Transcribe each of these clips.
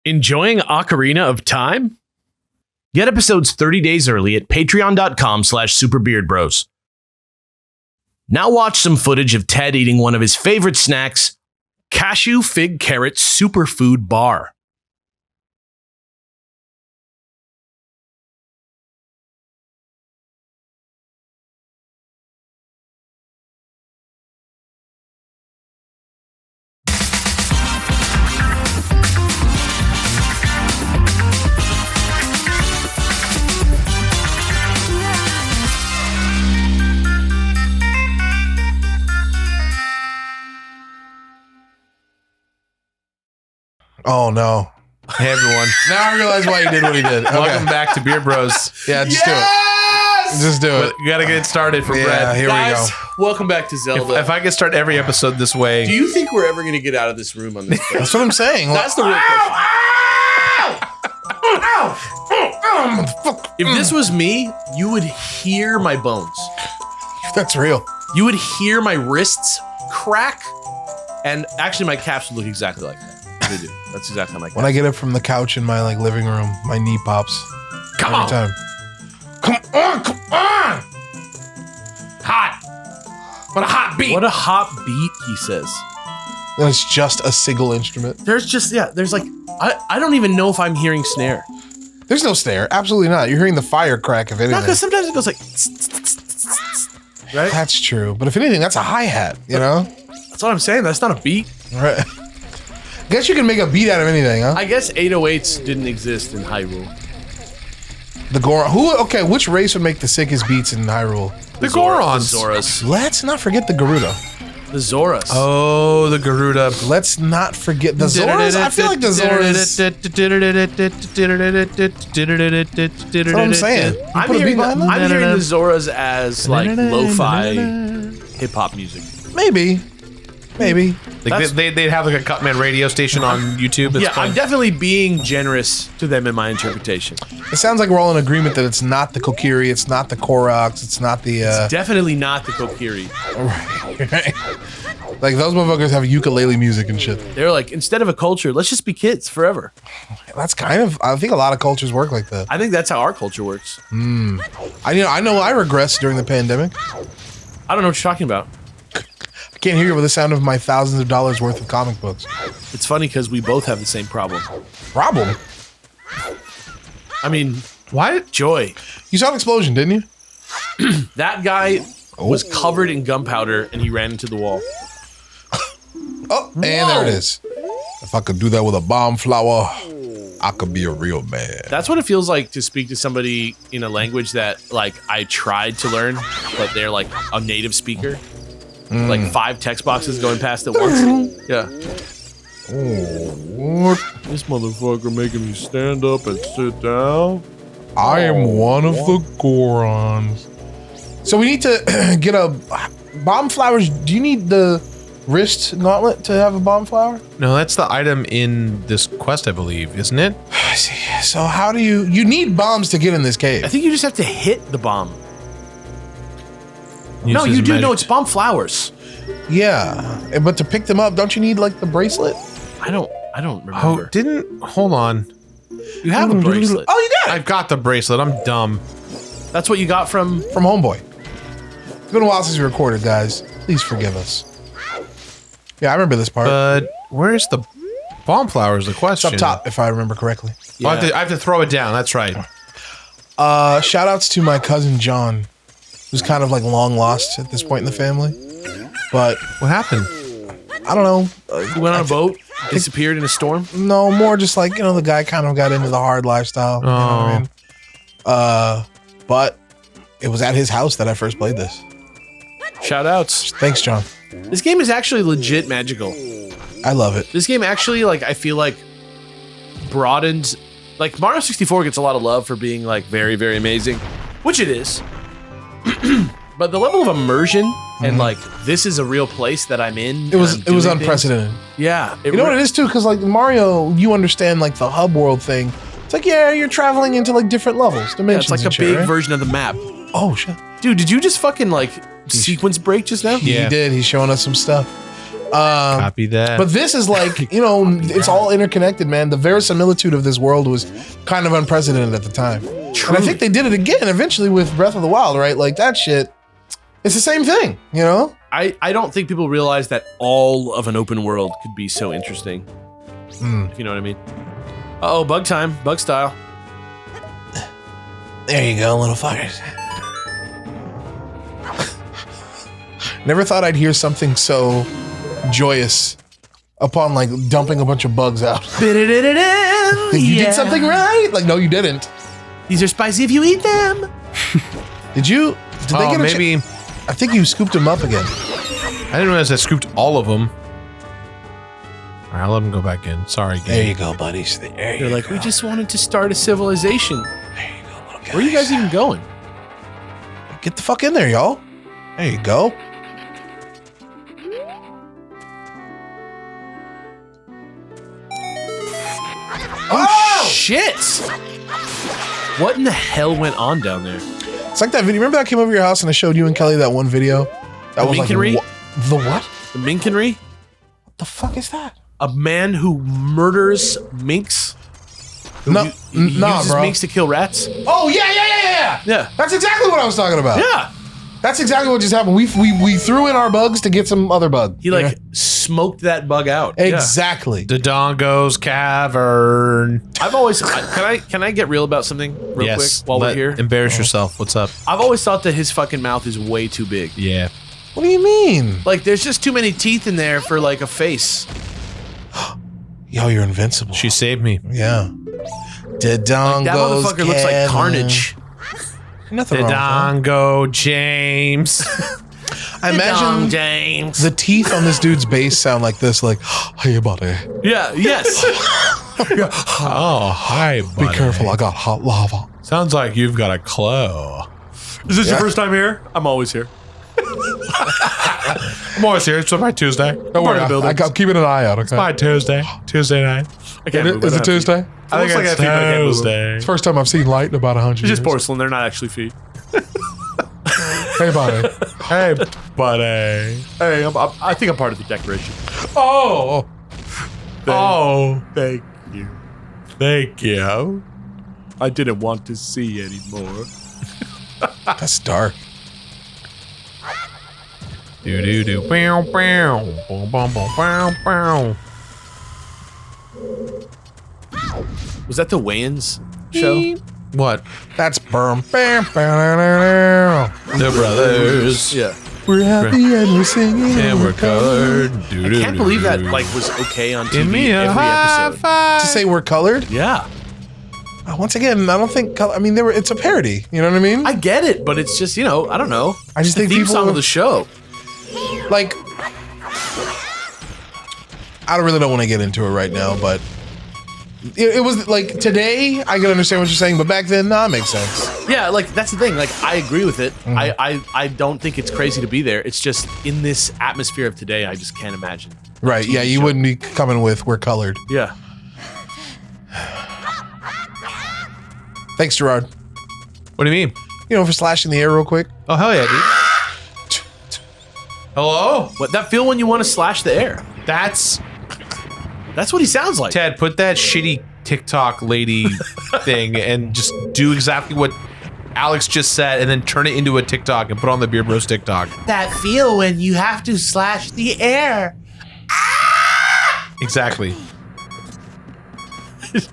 Enjoying Ocarina of Time? Get episodes 30 days early at patreon.com/superbeardbros. Now watch some footage of Ted eating one of his favorite snacks, cashew fig carrot superfood bar. Oh no. Hey everyone. Now I realize why he did what he did. Okay. Welcome back to Beard Bros. Yeah, just do it. Just do it. You gotta get it started for Yeah, Brad. here we go. Guys, welcome back to Zelda. If I could start every episode this way. Do you think we're ever going to get out of this room on this? That's what I'm saying. That's the real question. If this was me, you would hear my bones. That's real. You would hear my wrists crack, and actually my calves would look exactly like that. They do. That's exactly how my calves. When I get up from the couch in my living room, my knee pops. Come every on. time. Come on, come on! Hot. What a hot beat. What a hot beat, he says. And it's just a single instrument. There's like, I don't even know if I'm hearing snare. There's no snare. Absolutely not. You're hearing the fire crack, if No, anything. because sometimes it goes like, right? That's true. But if anything, that's a hi-hat, you know? That's what I'm saying. That's not a beat. Right. Guess you can make a beat out of anything, huh? I guess 808s didn't exist in Hyrule. The Goron. Okay, which race would make the sickest beats in Hyrule? the Gorons. The Zoras. Let's not forget the Garuda. The Zoras. Oh, the Garuda. Let's not forget the Zoras. I feel like the Zoras. That's what I'm saying. You I'm put a beat hearing, behind that? I'm hearing the Zoras as like lo-fi hip-hop music. Maybe. Maybe. Like they'd have like a Cutman radio station on YouTube. That's Yeah, I'm definitely being generous to them in my interpretation. It sounds like we're all in agreement that it's not the Kokiri, it's not the Koroks, it's not the Definitely not the Kokiri. right. Like those motherfuckers have ukulele music and shit. They're like, instead of a culture, let's just be kids forever. That's kind of, I think a lot of cultures work like that. I think that's how our culture works. I know I regressed during the pandemic. I don't know what you're talking about. I can't hear you with the sound of my thousands of dollars worth of comic books. It's funny because we both have the same problem. Problem? I mean, Why? joy. You saw an explosion, didn't you? That guy was covered in gunpowder and he ran into the wall. Oh, and there it is. If I could do that with a bomb flower, I could be a real man. That's what it feels like to speak to somebody in a language that, like, I tried to learn, but they're like a native speaker. Like 5 text boxes going past at once. Yeah. What? This motherfucker making me stand up and sit down. I am one of the Gorons. So we need to get a bomb flowers. Do you need the wrist gauntlet to have a bomb flower? No, that's the item in this quest, I believe, isn't it? I see. So how do you need bombs to get in this cave? I think you just have to hit the bomb. Use No, his you do. magic- No, it's bomb flowers. Yeah, but to pick them up, don't you need like the bracelet? I don't Oh, remember. hold on. You have a bracelet. Oh, you got it I've got the bracelet. I'm dumb. That's what you got from. from Homeboy. It's been a while since we recorded, guys. Please forgive us. Yeah, I remember this part. But where's the bomb flower is the It's question. up top, if I remember correctly. Oh, I have to throw it down. That's right. Shout outs to my cousin John, who's kind of like long lost at this point in the family. But What happened? I don't know. You went on a boat, disappeared in a storm. No, more just like, the guy kind of got into the hard lifestyle. You know what I mean? But it was at his house that I first played this. Shout outs. Thanks, John. This game is actually legit magical. I love it. This game actually, like, I feel like broadened. Like, Mario 64 gets a lot of love for being, like, very, very amazing, which it is. But the level of immersion and, like, this is a real place that I'm in. It was and I'm doing unprecedented. things. Yeah. You know what it is too? Because like Mario, you understand like the hub world thing. It's like, yeah, you're traveling into like different levels, Yeah, dimensions. it's like a and shit, big right? version of the map. Oh shit. Dude, did you just fucking, like, sequence break just now? Yeah. He did. He's showing us some stuff. Copy that. But this is like, you know, it's all interconnected, man. The verisimilitude of this world was kind of unprecedented at the time. And I think they did it again eventually with Breath of the Wild, right? Like that shit, it's the same thing, you know? I don't think people realize that all of an open world could be so interesting. If you know what I mean. Uh-oh, bug time. Bug style. There you go, little fuckers. Never thought I'd hear something so joyous upon like dumping a bunch of bugs out. You did something right? Like, no, you didn't. These are spicy if you eat them. Did they get a maybe. I think you scooped them up again. I didn't realize I scooped all of them. All right, I'll let them go back in. Sorry, game. There you go, buddies. There They're you like, go. we just wanted to start a civilization. There you go, little guys. Where are you guys even going? Get the fuck in there, y'all. There you go. Oh, shit! What in the hell went on down there? It's like that video. Remember that I came over your house and I showed you and Kelly that one video? That was minkenry? like the what? The minkenry? What the fuck is that? A man who murders minks? No, He nah, uses bro. minks to kill rats? Oh yeah. Yeah. That's exactly what I was talking about. Yeah. That's exactly what just happened. We threw in our bugs to get some other bug. He like smoked that bug out. Exactly. Dodongo's cavern. I've always can I get real about something real quick while we're here? Embarrass yourself. What's up? I've always thought that his fucking mouth is way too big. Yeah. What do you mean? Like there's just too many teeth in there for like a face. Yo, you're invincible. She saved me. Yeah. Dodongo's That motherfucker looks like Kevin. Carnage. Nothing wrong with that. Dodongo James. I imagine James. the teeth on this dude's base sound like this, like, hey, buddy, Yeah, yes. Oh, hi, buddy. be careful, I got hot lava. Sounds like you've got a claw. Is this Yeah. your first time here? I'm always here. I'm always here. It's my Tuesday. Don't worry, I'm keeping an eye out, okay? My Tuesday. Tuesday night. I can't move Is it Tuesday? I think looks like it's I think I can't move. Tuesday. It's the first time I've seen light in about 100 It's years. just porcelain. They're not actually feet. Hey, buddy. Hey, buddy. Hey, I think I'm part of the decoration. Oh. Oh. Thank you. Thank you. I didn't want to see anymore. That's dark. Do do do. Bow bow. Boom boom boom bow bow. Was that the Wayans show? What? That's Burm. The brothers. Yeah. We're happy and we're singing And we're colored. I can't believe that like was okay on Give TV me a every high episode. five. To say we're colored? Yeah. Once again, I don't think, I mean, it's a parody. You know what I mean? I get it, but it's just, I don't know. I just the think theme people- song of the show. Like, I really don't want to get into it right now, but it was like today I can understand what you're saying, but back then, nah, it makes sense. Yeah, like that's the thing. Like I agree with it. I don't think it's crazy to be there. It's just in this atmosphere of today, I just can't imagine. Right. Yeah, you wouldn't be coming with we're colored. Yeah. Thanks, Jirard. What do you mean? For slashing the air real quick. Oh, hell yeah, dude. Hello? What that feel when you want to slash the air? That's That's what he sounds like. Ted. Put that shitty TikTok lady thing and just do exactly what Alex just said, and then turn it into a TikTok and put on the Beer Bros TikTok. That feel when you have to slash the air. Exactly.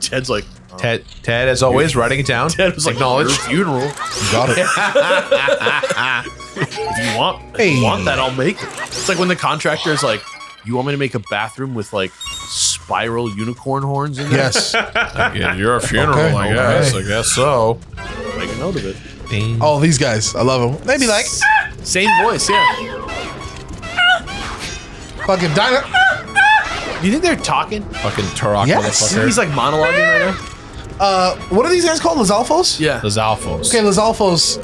Ted's like, Ted, as always, writing it down. Ted was like, Acknowledge. your funeral. You got it. If you want that, I'll make it. It's like when the contractor is like, you want me to make a bathroom with like spiral unicorn horns in there? Yes. Yeah, you're a funeral, Okay, I guess so. Make a note of it. Ding. Oh, these guys. I love them. They'd be like, Same voice, yeah. fucking dino. Do you think they're talking? Fucking Turok Yes. motherfucker. He's like monologuing right now. What are these guys called? Lizalfos? Yeah. Lizalfos. Okay, Lizalfos.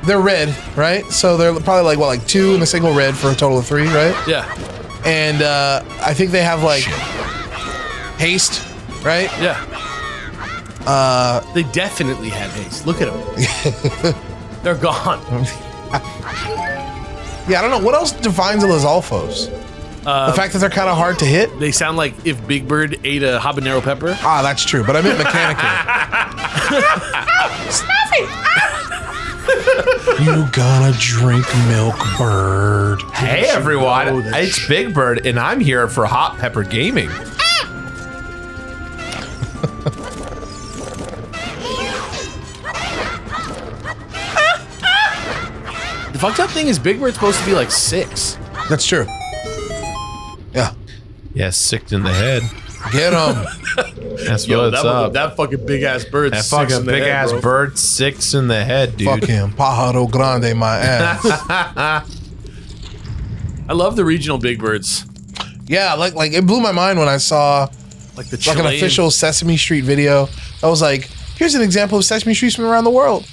They're red, right? So they're probably like 2 and a single red for a total of 3, right? Yeah. And I think they have like haste, right? Yeah. They definitely have haste. Look at them. They're gone. Yeah, I don't know. What else defines a Lizalfos? The fact that they're kind of hard to hit? They sound like if Big Bird ate a habanero pepper. Ah, that's true. But I meant mechanically. You gonna drink milk, bird. Hey everyone, it's Big Bird, and I'm here for Hot Pepper Gaming. The fucked up thing is Big Bird's supposed to be like 6. That's true. Yeah. Yeah, sick in the head. Get him. That's what's up. That fucking big ass bird. That fucking big ass bird, 6 in the head, dude. Fuck him. Pájaro grande, my ass. I love the regional Big Birds. Yeah, like it blew my mind when I saw Like the like an Chilean- official Sesame Street video. I was like, here's an example of Sesame Street from around the world.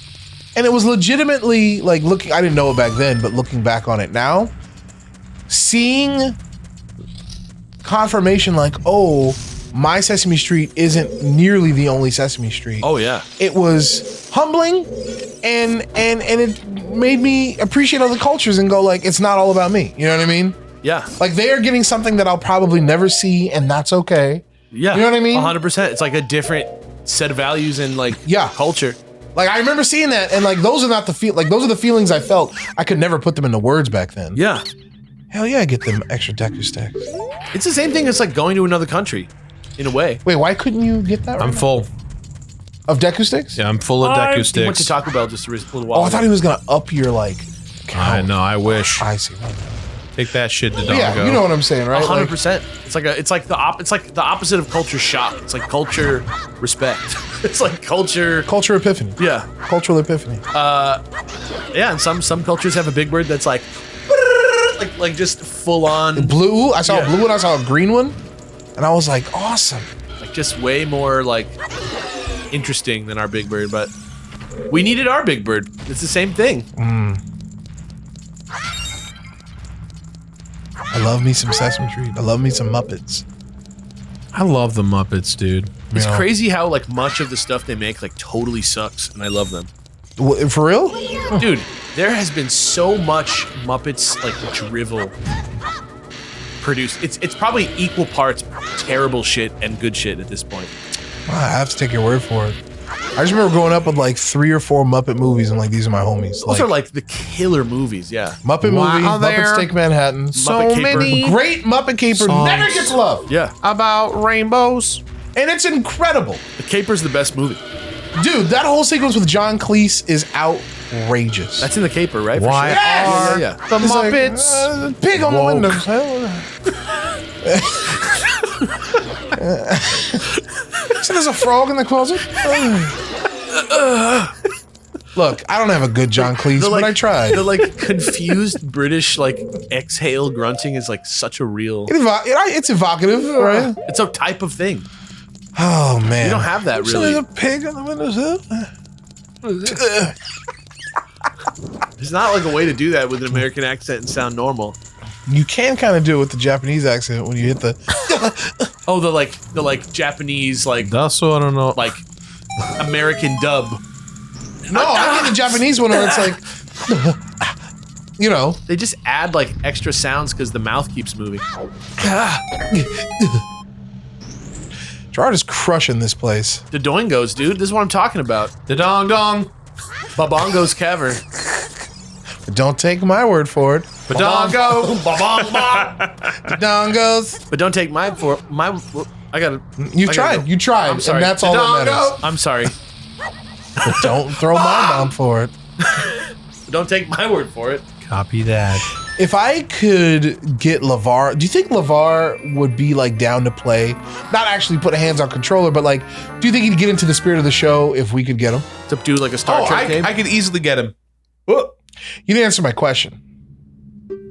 And it was legitimately like looking, I didn't know it back then, but looking back on it now, seeing confirmation like, oh, my Sesame Street isn't nearly the only Sesame Street. Oh yeah. It was humbling and it made me appreciate other cultures and go like, it's not all about me. You know what I mean? Yeah. Like they are getting something that I'll probably never see and that's okay. Yeah. You know what I mean? 100%. It's like a different set of values and like culture. Like I remember seeing that and like those are not the those are the feelings I felt. I could never put them into words back then. Yeah. Hell yeah, I get them extra Deku stacks. It's the same thing as like going to another country in a way. Wait, why couldn't you get that right I'm now? full. Of Deku sticks? Yeah, I'm full of He Deku went sticks. to Taco Bell just a little while Oh, I ago. thought he was gonna up your like count. I know, I wish. I see. Take that shit to Yeah, Dodongo. you know what I'm saying, right? 100%. It's like the opposite of culture shock. It's like culture respect. It's like culture. Culture epiphany. Yeah. Cultural epiphany. Yeah, and some cultures have a big bird that's like just full on, Blue. I saw Yeah. a blue one. I saw a green one, and I was like, awesome. like just way more like interesting than our big bird. But we needed our big bird. It's the same thing. I love me some Sesame Street. I love me some Muppets. I love the Muppets, dude. It's You know? crazy how like much of the stuff they make like totally sucks, and I love them. For real? Dude, there has been so much Muppets like drivel produced. It's probably equal parts terrible shit and good shit at this point. I have to take your word for it. I just remember growing up with like 3 or 4 Muppet movies, and like these are my homies. Those are like the killer movies, yeah. Muppet Wow, movie, there. Muppets Take Manhattan. So Muppet Caper. many great Muppet Caper Songs. never gets love, Yeah. About rainbows. and it's incredible, The Caper's the best movie. dude. That whole sequence with John Cleese is outrageous. That's in the Caper, right? For Why sure. are Yeah. the It's like, Muppets? pig on the woke? windows. So there's a frog in the closet. Look, I don't have a good John Cleese, The, but I tried. The like confused British like exhale grunting is like such a real. It's evocative, right? It's a type of thing. Oh man, You don't have that So really. there's a pig on the windowsill. There's not like a way to do that with an American accent and sound normal. You can kind of do it with the Japanese accent when you hit the. Oh, the Japanese like That's what I don't know. like American dub. No, I get the Japanese one where it's like, you know, They just add like extra sounds because the mouth keeps moving. Jirard is crushing this place. The Dodongos, dude. This is what I'm talking about. The dong dong. Babongo's Cavern. But don't take my word for it. The dongo. Dongos. But don't take my for my. I gotta. You I gotta tried. go. You tried. I'm sorry. And that's all that matters. I'm sorry. But don't throw my bomb for it. Don't take my word for it. Copy that. If I could get LeVar, do you think LeVar would be like down to play? Not actually put a hands on controller, but like, do you think he'd get into the spirit of the show if we could get him? To do like a Star Trek game. I could easily get him. You didn't answer my question.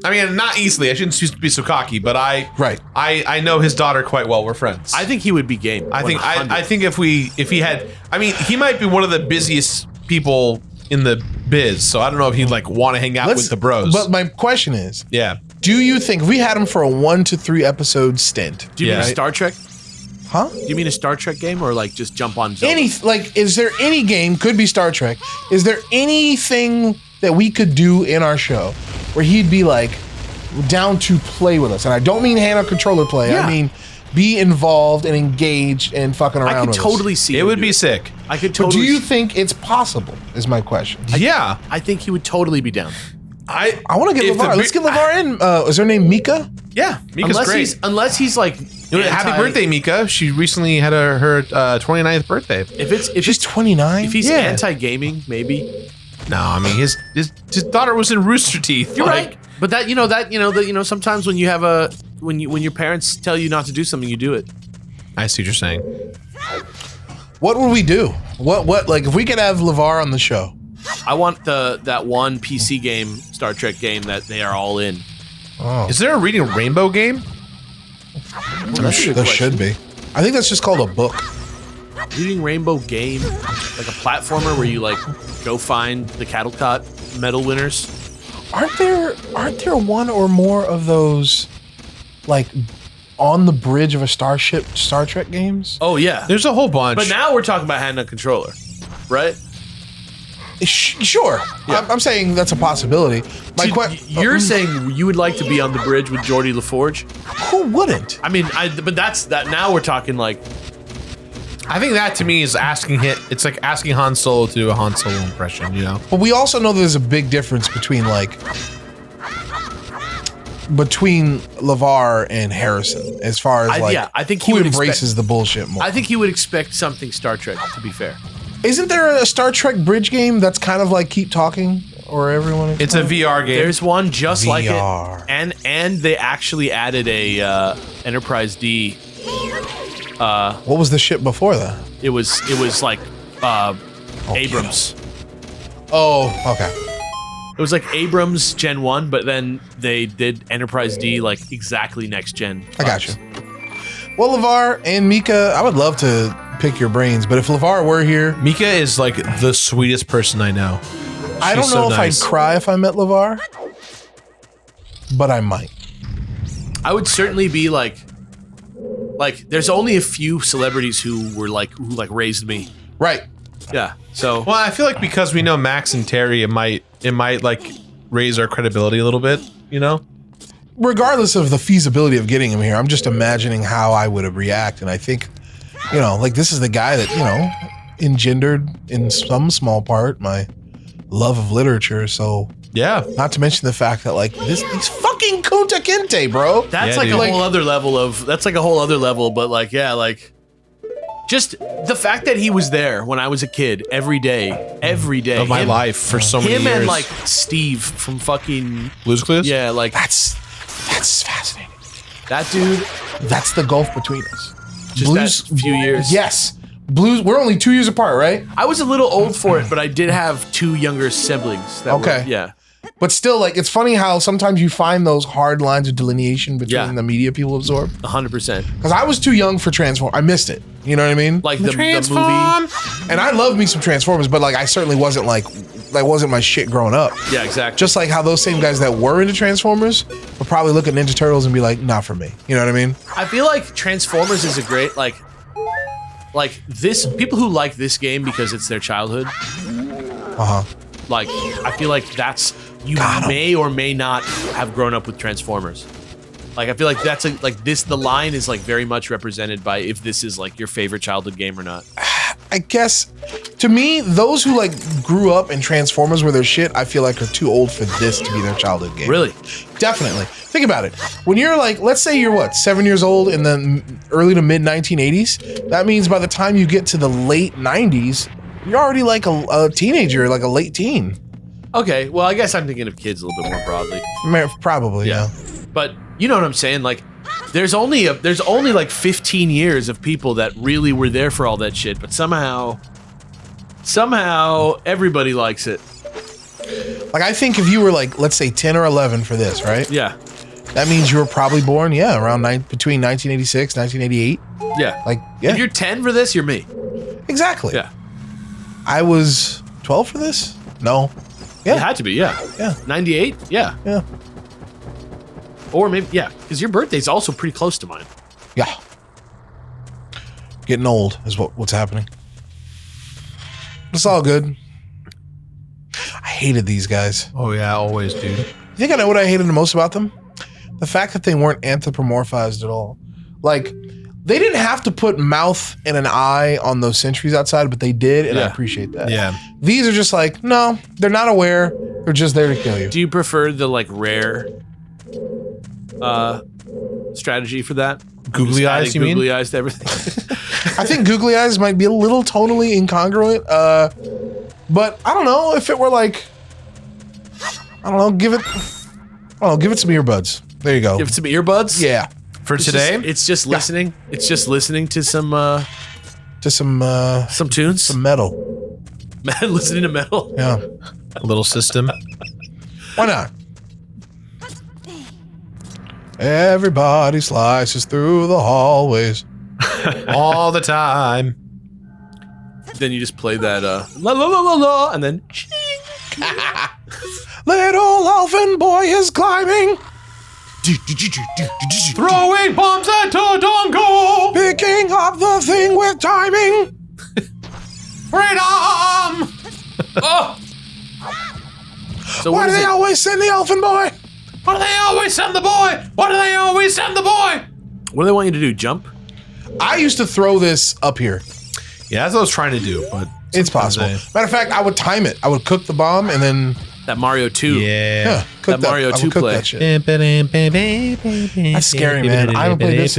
I mean, not easily. I shouldn't be so cocky, but I know his daughter quite well. We're friends. I think he would be game. I think 100. if he had, I mean, he might be one of the busiest people in the biz. So I don't know if he'd like want to hang out with the bros. But my question is, yeah, do you think if we had him for a 1 to 3 episode stint? Do you mean Yeah. a Star Trek? Huh? Do you mean a Star Trek game or like just jump on Zelda? Is there any game, could be Star Trek, is there anything that we could do in our show where he'd be like down to play with us. And I don't mean hand on controller play. Yeah. I mean be involved and engaged and fucking around I could with totally us. see It him would do be sick. I could But totally do you think it's possible is my question. Yeah. I think he would totally be down. I I want to get if the LeVar. Let's get LeVar in. Is her name Mika? Yeah, Mika's great. Unless he's like Happy birthday, Mika. She recently had her 29th birthday. If She's 29. if he's Yeah. anti-gaming, maybe. No, I mean his daughter was in Rooster Teeth. You're right. But sometimes when you have when your parents tell you not to do something, you do it. I see what you're saying. What would we do? What like if we could have LeVar on the show? I want that one PC game, Star Trek game that they are all in. Oh, Is there a Reading Rainbow game? there should be. I think that's just called a book. Reading Rainbow game, like a platformer where you like go find the Cattlecot medal winners. Aren't there one or more of those like on the bridge of a starship Star Trek games? Oh yeah, There's a whole bunch. but now we're talking about hand on controller, right? Sure. Yeah. I'm saying that's a possibility. You're saying you would like to be on the bridge with Geordie LaForge? who wouldn't? I mean, but that's that. Now we're talking like I think that to me is it's like asking Han Solo to do a Han Solo impression, you know? But we also know there's a big difference between LeVar and Harrison as far as I think he who would embraces the bullshit more. I think he would expect something Star Trek, to be fair. Isn't there a Star Trek bridge game that's kind of like Keep Talking or everyone? It's a VR game. There's one just like VR. it, and they actually added a Enterprise D. What was the shit before that? It was like Abrams. Oh, okay. It was like Abrams Gen 1, but then they did Enterprise D like exactly next gen. I got you. Well, LeVar and Mika, I would love to pick your brains, but if LeVar were here, Mika is like the sweetest person I know. I don't She's know so if nice. I'd cry if I met LeVar, but I might. I would certainly be like there's only a few celebrities who raised me. Right. Yeah. So Well, I feel like because we know Max and Terry, it might like raise our credibility a little bit, you know? Regardless of the feasibility of getting him here, I'm just imagining how I would react. And I think, this is the guy that, engendered in some small part my love of literature. So Yeah. not to mention the fact that these fucking Kunta Kinte, bro. that's Yeah, like dude. a whole other level. But just the fact that he was there when I was a kid every day Of my life for so many Him years. and like Steve from fucking Blue's Clues? yeah, like That's fascinating. that dude. That's the gulf between us. Just that few years. Yes. Blues, we're only 2 years apart, right? I was a little old for it, but I did have two younger siblings. That Okay. were, yeah. But still, it's funny how sometimes you find those hard lines of delineation between Yeah. the media people absorb. 100%. Because I was too young for Transform. I missed it. You know what I mean? Like the movie. And I love me some Transformers, but I certainly wasn't that wasn't my shit growing up. Yeah, exactly. Just like how those same guys that were into Transformers would probably look at Ninja Turtles and be like, not for me. You know what I mean? I feel like Transformers is a great like this. People who like this game because it's their childhood. Like I feel like that's you may or may not have grown up with Transformers. Like I feel like that's the line is very much represented by if this is your favorite childhood game or not. I guess to me, those who grew up and Transformers were their shit, I feel like are too old for this to be their childhood game. Really? Definitely. Think about it. When you're let's say you're 7 years old in the early to mid 1980s, that means by the time you get to the late 90s, you're already a teenager, a late teen. Okay, well I guess I'm thinking of kids a little bit more broadly. Probably, yeah. But you know what I'm saying? There's only 15 years of people that really were there for all that shit, but somehow everybody likes it. I think if you were let's say 10 or 11 for this, right? Yeah. That means you were probably born, around between 1986, 1988. Yeah. Yeah. If you're 10 for this, you're me. Exactly. Yeah. I was 12 for this? No. It had to be, yeah. Yeah. 98? Yeah. Yeah. Or maybe, yeah, because your birthday's also pretty close to mine. Yeah. Getting old is what's happening. It's all good. I hated these guys. Oh yeah, always, dude. You think I know what I hated the most about them? The fact that they weren't anthropomorphized at all. Like, they didn't have to put mouth and an eye on those sentries outside, but they did, and I appreciate that. Yeah. These are just like, no, they're not aware. They're just there to kill you. Do you prefer the like rare strategy for that? Googly eyes, you mean? Googly eyes to everything. I think googly eyes might be a little tonally incongruent, but I don't know if it were like, I don't know, give it some earbuds. There you go. Give it some earbuds. Yeah. For today? It's just listening. It's just listening to some tunes. Some metal. Listening to metal. Yeah. A little system. Why not? Everybody slices through the hallways. All the time. Then you just play that la la la la la, and then Little elfin boy is climbing, Throwing bombs at Dodongo. picking up the thing with timing. Freedom. oh. So Why what do is they it? always send the elfin boy? Why do they always send the boy? Why do they always send the boy? What do they want you to do? Jump? I used to throw this up here. Yeah, that's what I was trying to do, but It's possible. Matter of fact, I would time it. I would cook the bomb and then That Mario 2. cook That Mario I would 2 cook play. that shit. That's scary, man. I haven't played this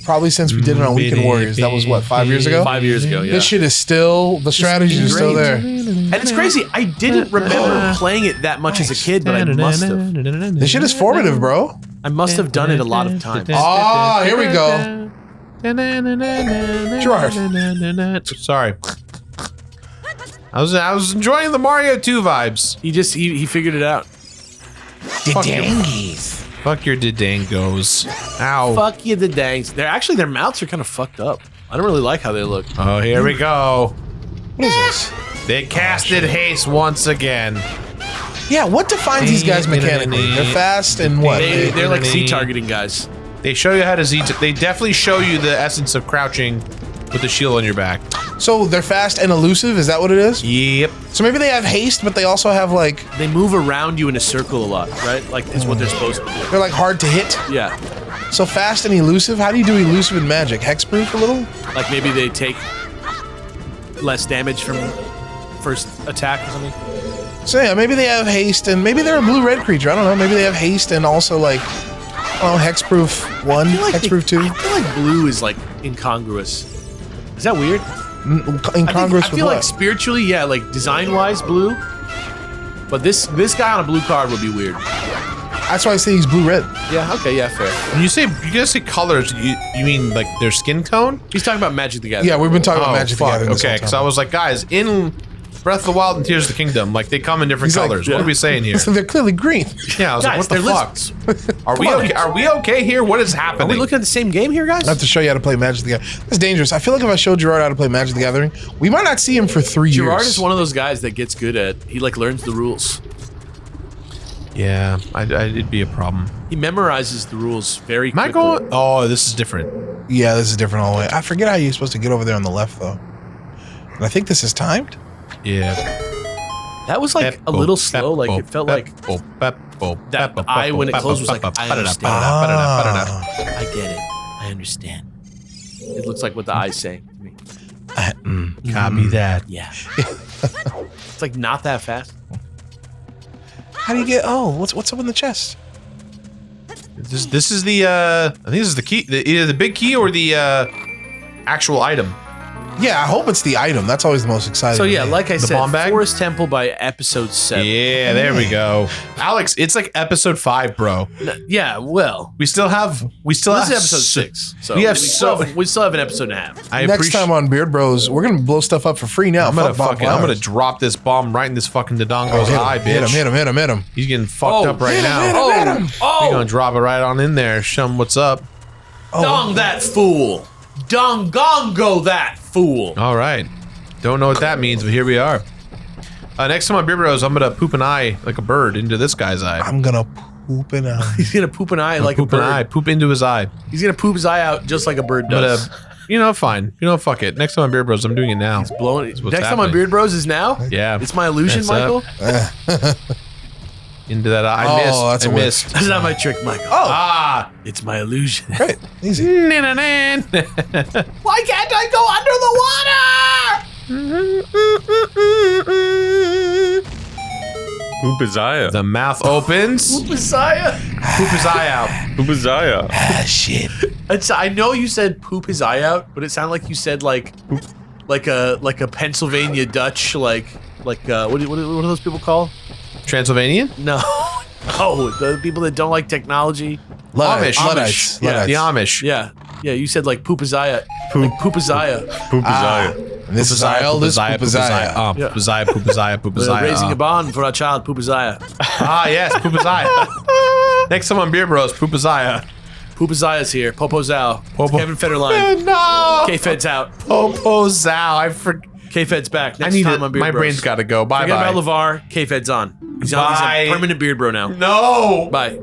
probably since we did it on Weekend Warriors. That was what, 5 years ago? 5 years ago, yeah. This shit is still, the strategy is still there. And it's crazy. I didn't remember playing it that much as a kid, but I must have. This shit is formative, bro. I must have done it a lot of times. Ah, here we go. Jirard. Sorry. I was enjoying the Mario 2 vibes. He figured it out. Fuck your Dodongos. Ow. Fuck you, the dangs. Their mouths are kind of fucked up. I don't really like how they look. Oh, here we go. What is this? They casted haste once again. Yeah, what defines these guys mechanically? They're fast and what? They're like Z targeting guys. They show you how to Z. They definitely show you the essence of crouching with the shield on your back. So they're fast and elusive, is that what it is? Yep. So maybe they have haste, but they also have like, They move around you in a circle a lot, right? Like it's what they're supposed to do. they're like hard to hit. Yeah. So fast and elusive, how do you do elusive in magic? Hexproof a little? Like maybe they take less damage from first attack or something. So yeah, maybe they have haste and maybe they're a blue-red creature. I don't know. Maybe they have haste and also like, oh, hexproof 1, hexproof 2. I feel like blue is like incongruous. Is that weird? Incongruous I feel with like spiritually, yeah, like design-wise, blue. But this guy on a blue card would be weird. That's why I say he's blue-red. Yeah. Okay. Yeah. Fair. When you guys say colors, you mean like their skin tone? He's talking about Magic the Gathering. Yeah, we've been talking about Magic the fuck. Gathering this Okay, whole because time. I was like, guys, in Breath of the Wild and Tears of the Kingdom, like they come in different He's like, colors. What are we saying here? So they're clearly green. Yeah, I was Guys, like, what the they're fuck? lizards. Are we okay? Are we okay here? What is Are happening? we looking at the same game here, guys? I have to show you how to play Magic the Gathering. That's dangerous. I feel like if I showed Jirard how to play Magic the Gathering, we might not see him for 3 years. Jirard is one of those guys that gets good at. He like learns the rules. Yeah, it'd be a problem. He memorizes the rules very Am I quickly. going? Oh, this is different. Yeah, this is different all the way. I forget how you're supposed to get over there on the left, though. And I think this is timed. Yeah. That was like a little slow. Like it felt like that eye when it closed was like, I understand. I get it. I understand. It looks like what the eye's saying to me. Copy that. Yeah. It's like not that fast. How do you get? Oh, what's up in the chest? This is the I think this is the key, either the big key or the actual item. Yeah, I hope it's the item. That's always the most exciting. So yeah, to me. like I The said, bomb bag? Forest Temple by episode 7. Yeah, there we go. Alex, it's like episode 5, bro. Yeah, well, We still have this is episode 6. So we have we still have an episode and a half. I next time on Beard Bros, we're gonna blow stuff up for free now. I'm gonna Fuck bomb I'm gonna flowers. drop this bomb right in this fucking Dodongo's eye, bitch. Hit him. He's getting fucked up right now. hit him. We're gonna drop it right on in there. Show him what's up. Dong that fool. Dongongo that fool. All right. Don't know what that means, but here we are. Next time on Beer Bros, I'm gonna poop an eye like a bird into this guy's eye. I'm gonna poop it out. He's gonna poop an eye like a Poop an bird. eye. Poop into his eye. He's gonna poop his eye out just like a bird But does. fine. Fuck it. Next time on Beer Bros, I'm doing it now. Blowing it. what's Next time on happening. Beard Bros is now. Yeah. It's my illusion, That's Michael. into that eye. I Oh, missed. that's a I whiff. missed. That's not my trick, Michael. Ah. It's my illusion. Great. Easy. Why can't I go under the water? Poopazaya. The mouth opens. Messiah. Poop his eye out. Poopazaya. Ah, shit. I know you said poop his eye out, but it sounded like you said like a Pennsylvania Dutch what do those people call? Transylvanian? No. Oh, the people that don't like technology. Amish. Luddites. Yeah. The Amish. Yeah. Yeah, you said like poop his eye out. Like poop his eye out. Poopazaya. And this is our eldest Poopazaya. Poopazaya, Poopazaya, Poopazaya. Raising a bond for our child, poop his eye out. Ah, yes, Poopazaya. Next time on Beer Bros, Poopazaya. Poop his eye is here. Popozow. Popo- Kevin Federline. No. K-Fed's out. Popozow. I forgot. K-Fed's back. Next I need time it. on Beard My Bros. brain's got to go. Bye Forget bye. about LeVar. K-Fed's on. He's a permanent beard bro now. No. Bye.